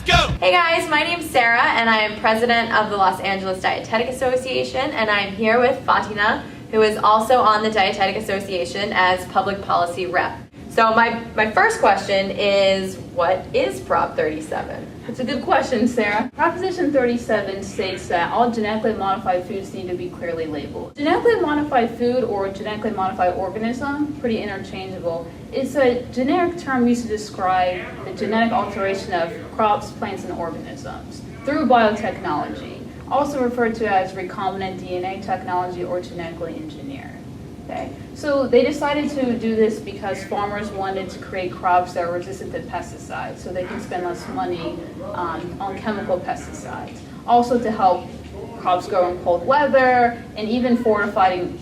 go! Hey guys, my name's Sarah and I am president of the Los Angeles Dietetic Association, and I'm here with Fatina, who is also on the Dietetic Association as public policy rep. So my first question is, what is Prop 37? That's a good question, Sarah. Proposition 37 states that all genetically modified foods need to be clearly labeled. Genetically modified food or genetically modified organism, pretty interchangeable, is a generic term used to describe the genetic alteration of crops, plants, and organisms through biotechnology, also referred to as recombinant DNA technology or genetically engineered. Okay. So they decided to do this because farmers wanted to create crops that are resistant to pesticides so they can spend less money on chemical pesticides. Also to help crops grow in cold weather, and even fortifying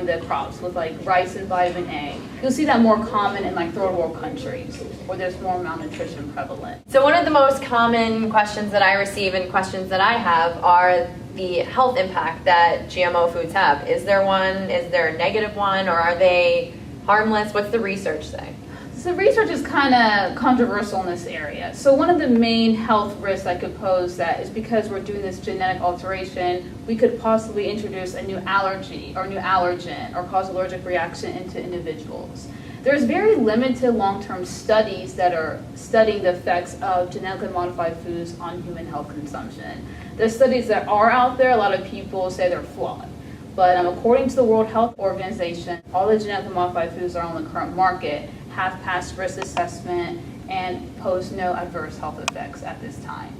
the crops with like rice and vitamin A. You'll see that more common in like third world countries where there's more malnutrition prevalent. So one of the most common questions that I receive and questions that I have are the health impact that GMO foods have. Is there one? Is there a negative one? Or are they harmless? What's the research say? So research is kind of controversial in this area. So one of the main health risks I could pose that is because we're doing this genetic alteration, we could possibly introduce a new allergy or new allergen or cause allergic reaction into individuals. There's very limited long-term studies that are studying the effects of genetically modified foods on human health consumption. The studies that are out there, a lot of people say they're flawed. But according to the World Health Organization, all the genetically modified foods that are on the current market have passed risk assessment and pose no adverse health effects at this time.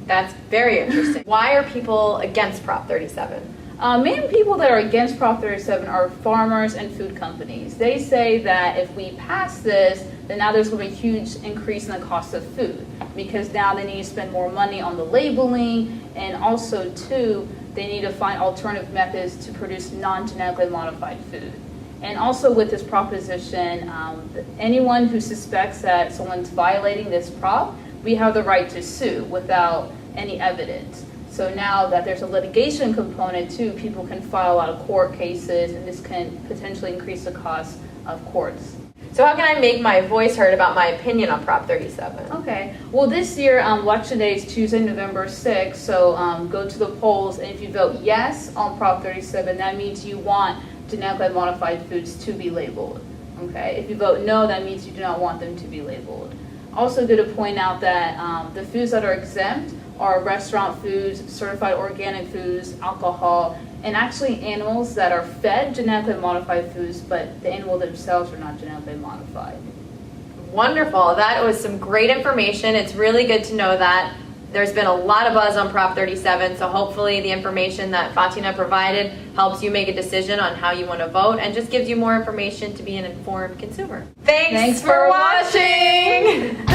That's very interesting. Why are people against Prop 37? Main people that are against Prop 37 are farmers and food companies. They say that if we pass this, then now there's going to be a huge increase in the cost of food because now they need to spend more money on the labeling, and also too, they need to find alternative methods to produce non-genetically modified food. And also with this proposition, anyone who suspects that someone's violating this prop, we have the right to sue without any evidence. So now that there's a litigation component too, people can file a lot of court cases, and this can potentially increase the cost of courts. So how can I make my voice heard about my opinion on Prop 37? Okay, well this year election day is Tuesday, November 6th, so go to the polls, and if you vote yes on Prop 37, that means you want genetically modified foods to be labeled. Okay, if you vote no, that means you do not want them to be labeled. Also good to point out that the foods that are exempt are restaurant foods, certified organic foods, alcohol, and actually animals that are fed genetically modified foods, but the animal themselves are not genetically modified. Wonderful. That was some great information. It's really good to know that. There's been a lot of buzz on Prop 37, so hopefully the information that Fatina provided helps you make a decision on how you want to vote and just gives you more information to be an informed consumer. Thanks for watching!